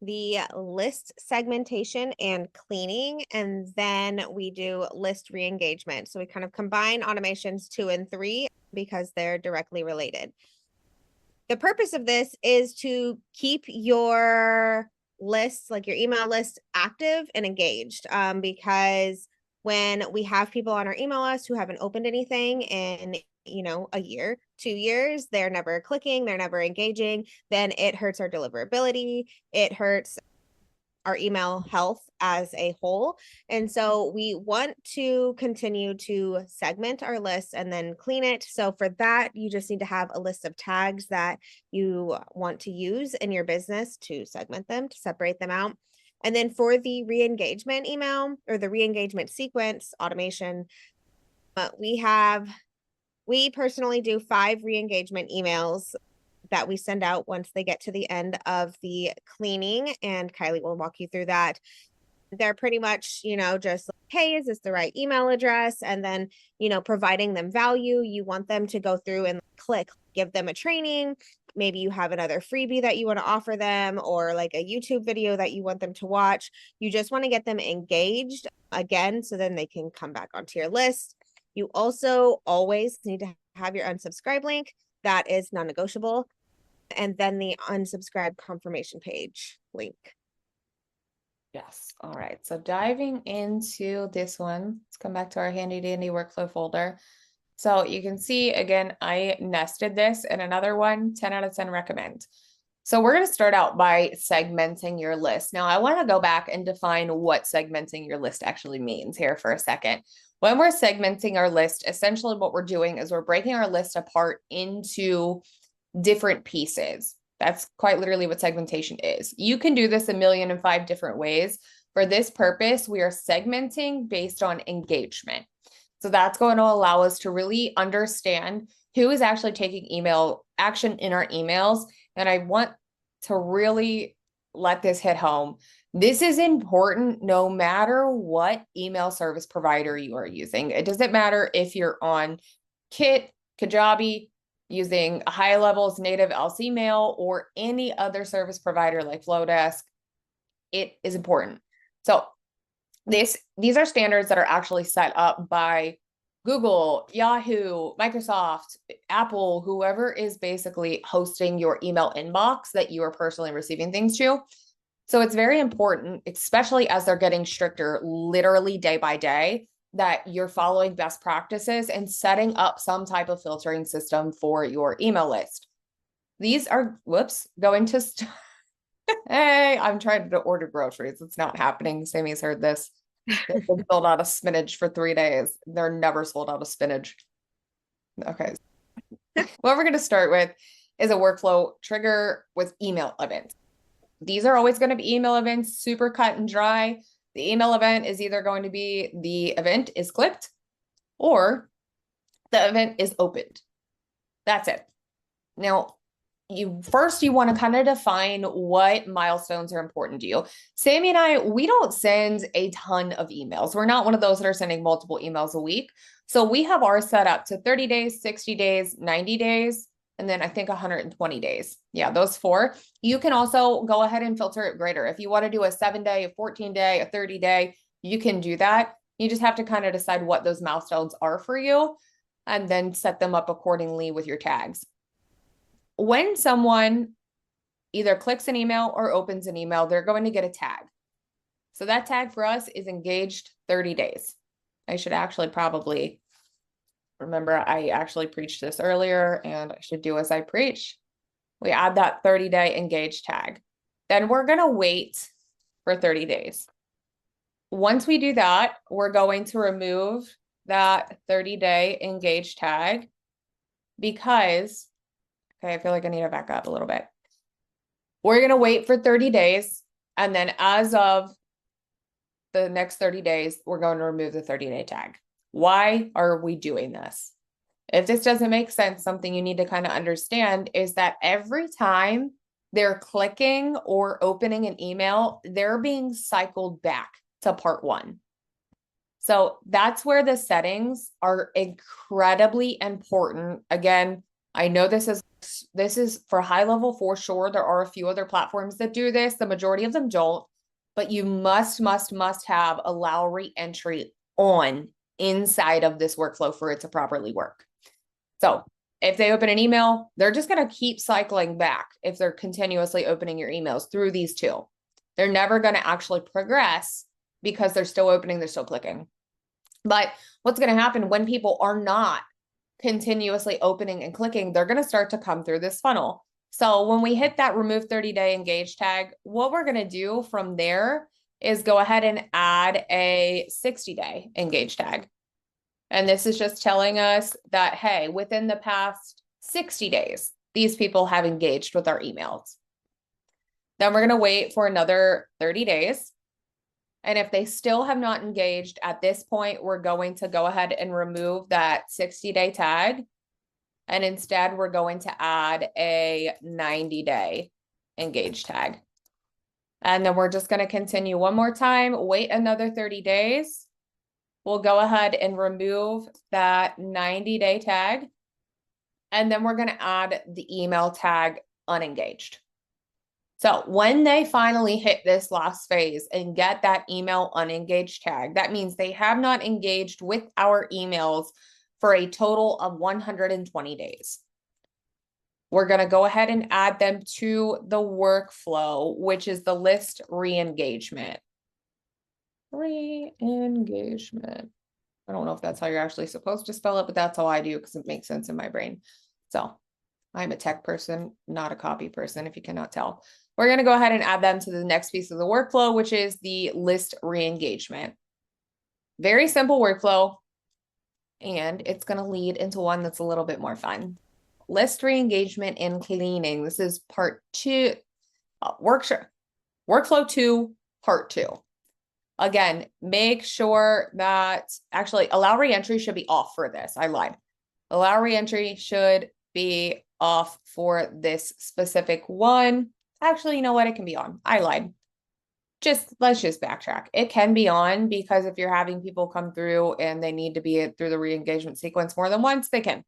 the list segmentation and cleaning, and then we do list re-engagement. So we kind of combine automations 2 and 3 because they're directly related. The purpose of this is to keep your lists, like your email list, active and engaged, because when we have people on our email list who haven't opened anything in a year, 2 years, they're never clicking, they're never engaging, then it hurts our deliverability, it hurts our email health as a whole. And so we want to continue to segment our list and then clean it. So for that, you just need to have a list of tags that you want to use in your business to segment them, to separate them out. And then for the re-engagement email or the re-engagement sequence automation, we personally do 5 re-engagement emails that we send out once they get to the end of the cleaning, and Kylie will walk you through that. They're pretty much, just like, hey, is this the right email address? And then, providing them value. You want them to go through and click, give them a training. Maybe you have another freebie that you want to offer them, or like a YouTube video that you want them to watch. You just want to get them engaged again, so then they can come back onto your list. You also always need to have your unsubscribe link. That is non-negotiable. And then the unsubscribe confirmation page link. Yes. All right. So diving into this one, let's come back to our handy dandy workflow folder. So you can see, again, I nested this in another one, 10 out of 10 recommend. So we're going to start out by segmenting your list. Now I want to go back and define what segmenting your list actually means here for a second. When we're segmenting our list, essentially what we're doing is we're breaking our list apart into different pieces. That's quite literally what segmentation is. You can do this 1,000,005 different ways. For this purpose, we are segmenting based on engagement. So that's going to allow us to really understand who is actually taking email action in our emails. And I want to really let this hit home. This is important no matter what email service provider you are using. It doesn't matter if you're on Kit, Kajabi, using HighLevel's native else email, or any other service provider like Flowdesk. It is important. So these are standards that are actually set up by Google, Yahoo, Microsoft, Apple, whoever is basically hosting your email inbox that you are personally receiving things to. So it's very important, especially as they're getting stricter literally day by day, that you're following best practices and setting up some type of filtering system for your email list. These are, going to, hey, I'm trying to order groceries. It's not happening. Sammy's heard this. They've been sold out of spinach for 3 days. They're never sold out of spinach. Okay. What we're going to start with is a workflow trigger with email events. These are always going to be email events, super cut and dry. The email event is either going to be the event is clicked or the event is opened. That's it. Now, you want to kind of define what milestones are important to you. Sammy and I, we don't send a ton of emails. We're not one of those that are sending multiple emails a week. So we have ours set up to 30 days, 60 days, 90 days, and then I think 120 days. Yeah, those 4. You can also go ahead and filter it greater. If you want to do a 7-day, a 14-day, a 30-day, you can do that. You just have to kind of decide what those milestones are for you and then set them up accordingly with your tags. When someone either clicks an email or opens an email, they're going to get a tag. So that tag for us is engaged 30 days. I should actually probably remember, I actually preached this earlier and I should do as I preach. We add that 30-day engaged tag. Then we're going to wait for 30 days. Once we do that, we're going to remove that 30-day engaged tag because, okay, I feel like I need to back up a little bit. We're going to wait for 30 days. And then as of the next 30 days, we're going to remove the 30-day tag. Why are we doing this? If this doesn't make sense, something you need to kind of understand is that every time they're clicking or opening an email, they're being cycled back to part 1. So that's where the settings are incredibly important. Again, I know this is for HighLevel for sure. There are a few other platforms that do this. The majority of them don't, but you must have allow re-entry on inside of this workflow for it to properly work. So if they open an email, they're just going to keep cycling back if they're continuously opening your emails through these two. They're never going to actually progress because they're still opening, they're still clicking. But what's going to happen when people are not continuously opening and clicking, they're going to start to come through this funnel. So when we hit that remove 30-day engage tag, what we're going to do from there is go ahead and add a 60-day engage tag. And this is just telling us that, hey, within the past 60 days, these people have engaged with our emails. Then we're going to wait for another 30 days. And if they still have not engaged at this point, we're going to go ahead and remove that 60-day tag. And instead, we're going to add a 90-day engage tag. And then we're just going to continue one more time, wait another 30 days. We'll go ahead and remove that 90-day tag. And then we're going to add the email tag unengaged. So when they finally hit this last phase and get that email unengaged tag, that means they have not engaged with our emails for a total of 120 days. We're going to go ahead and add them to the workflow, which is the list re-engagement. Re-engagement. I don't know if that's how you're actually supposed to spell it, but that's how I do because it makes sense in my brain. So I'm a tech person, not a copy person, if you cannot tell. We're going to go ahead and add them to the next piece of the workflow, which is the list re-engagement. Very simple workflow, and it's going to lead into one that's a little bit more fun. List re-engagement and cleaning. This is part 2, workflow 2, part 2. Again, make sure that actually allow re-entry should be off for this. I lied. Allow re-entry should be off for this specific one. Actually, you know what? It can be on. I lied. Let's just backtrack. It can be on because if you're having people come through and they need to be through the re-engagement sequence more than once, they can.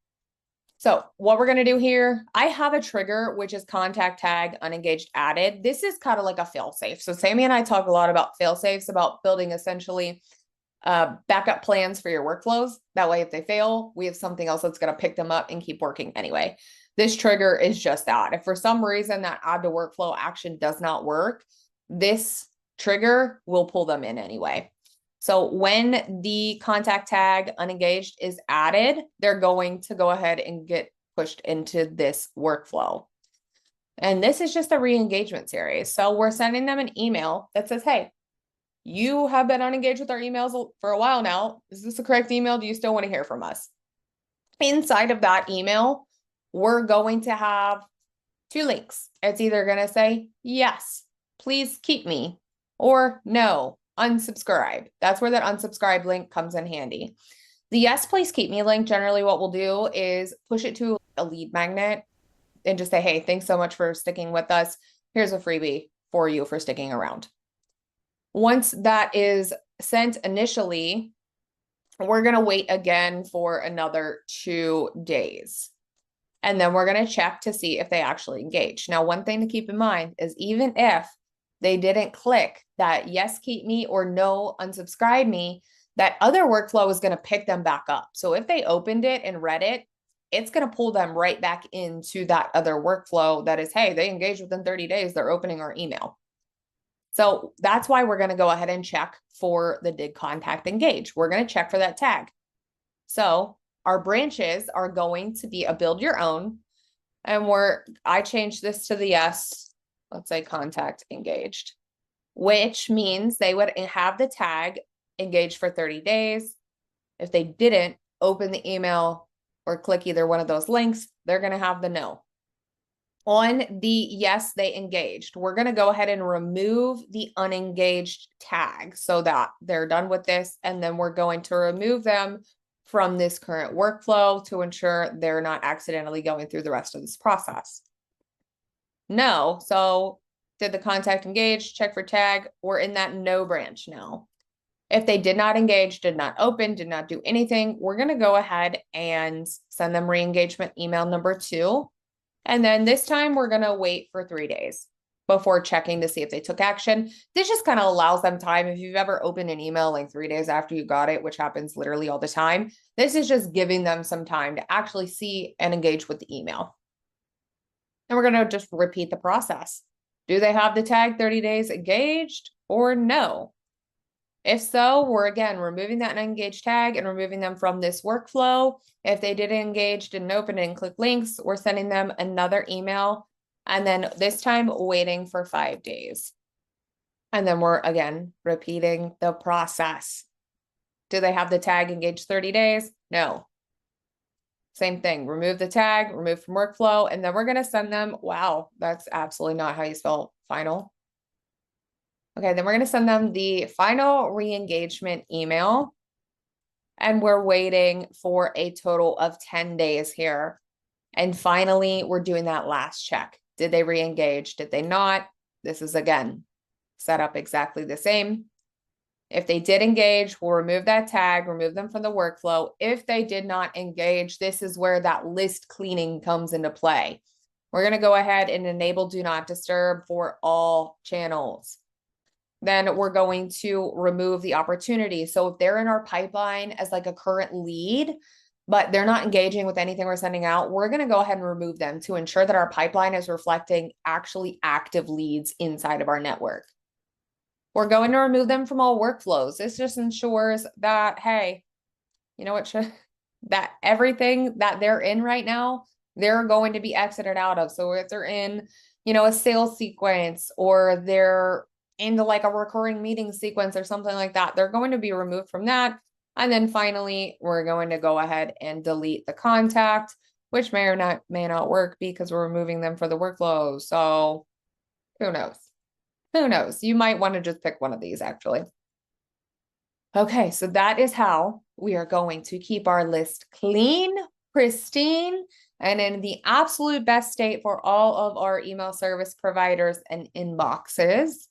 So what we're going to do here, I have a trigger, which is contact tag unengaged added. This is kind of like a fail safe. So Sammy and I talk a lot about fail safes, about building essentially backup plans for your workflows. That way, if they fail, we have something else that's going to pick them up and keep working anyway. This trigger is just that. If for some reason that add to workflow action does not work, this trigger will pull them in anyway. So when the contact tag unengaged is added, they're going to go ahead and get pushed into this workflow. And this is just a re-engagement series. So we're sending them an email that says, hey, you have been unengaged with our emails for a while now. Is this the correct email? Do you still want to hear from us? Inside of that email, we're going to have 2 links. It's either going to say, yes, please keep me, or no, unsubscribe. That's where that unsubscribe link comes in handy. The yes, please keep me link, generally what we'll do is push it to a lead magnet and just say, hey, thanks so much for sticking with us. Here's a freebie for you for sticking around. Once that is sent initially, we're going to wait again for another 2 days. And then we're going to check to see if they actually engage. Now, one thing to keep in mind is even if they didn't click that yes, keep me, or no, unsubscribe me, that other workflow is going to pick them back up. So if they opened it and read it, it's going to pull them right back into that other workflow that is, hey, they engaged within 30 days, they're opening our email. So that's why we're going to go ahead and check for the did contact engage. We're going to check for that tag. So our branches are going to be a build your own. And I changed this to the yes, let's say contact engaged, which means they would have the tag engaged for 30 days. If they didn't open the email or click either one of those links, they're going to have the no. On the yes, they engaged, we're going to go ahead and remove the unengaged tag so that they're done with this. And then we're going to remove them from this current workflow to ensure they're not accidentally going through the rest of this process. No, so did the contact engage, check for tag, we're in that no branch now. If they did not engage, did not open, did not do anything, we're going to go ahead and send them re-engagement email number 2. And then this time we're going to wait for 3 days before checking to see if they took action. This just kind of allows them time. If you've ever opened an email like 3 days after you got it, which happens literally all the time, this is just giving them some time to actually see and engage with the email. And we're going to just repeat the process. Do they have the tag 30 days engaged or no? If so, we're again removing that unengaged tag and removing them from this workflow. If they didn't engage, didn't open, and click links, we're sending them another email. And then this time waiting for 5 days. And then we're again repeating the process. Do they have the tag engaged 30 days? No. Same thing, remove the tag, remove from workflow, and then we're going to send them, wow, that's absolutely not how you spell final. Okay, then we're going to send them the final re-engagement email. And we're waiting for a total of 10 days here. And finally, we're doing that last check. Did they re-engage? Did they not? This is again, set up exactly the same. If they did engage, we'll remove that tag, remove them from the workflow. If they did not engage, this is where that list cleaning comes into play. We're going to go ahead and enable Do Not Disturb for all channels. Then we're going to remove the opportunity. So if they're in our pipeline as like a current lead, but they're not engaging with anything we're sending out, we're going to go ahead and remove them to ensure that our pipeline is reflecting actually active leads inside of our network. We're going to remove them from all workflows. This just ensures that, hey, you know what, that everything that they're in right now, they're going to be exited out of. So if they're in, a sales sequence, or they're into like a recurring meeting sequence or something like that, they're going to be removed from that. And then finally, we're going to go ahead and delete the contact, which may or may not work because we're removing them for the workflow. So who knows? Who knows? You might want to just pick one of these actually. Okay, so that is how we are going to keep our list clean, pristine, and in the absolute best state for all of our email service providers and inboxes.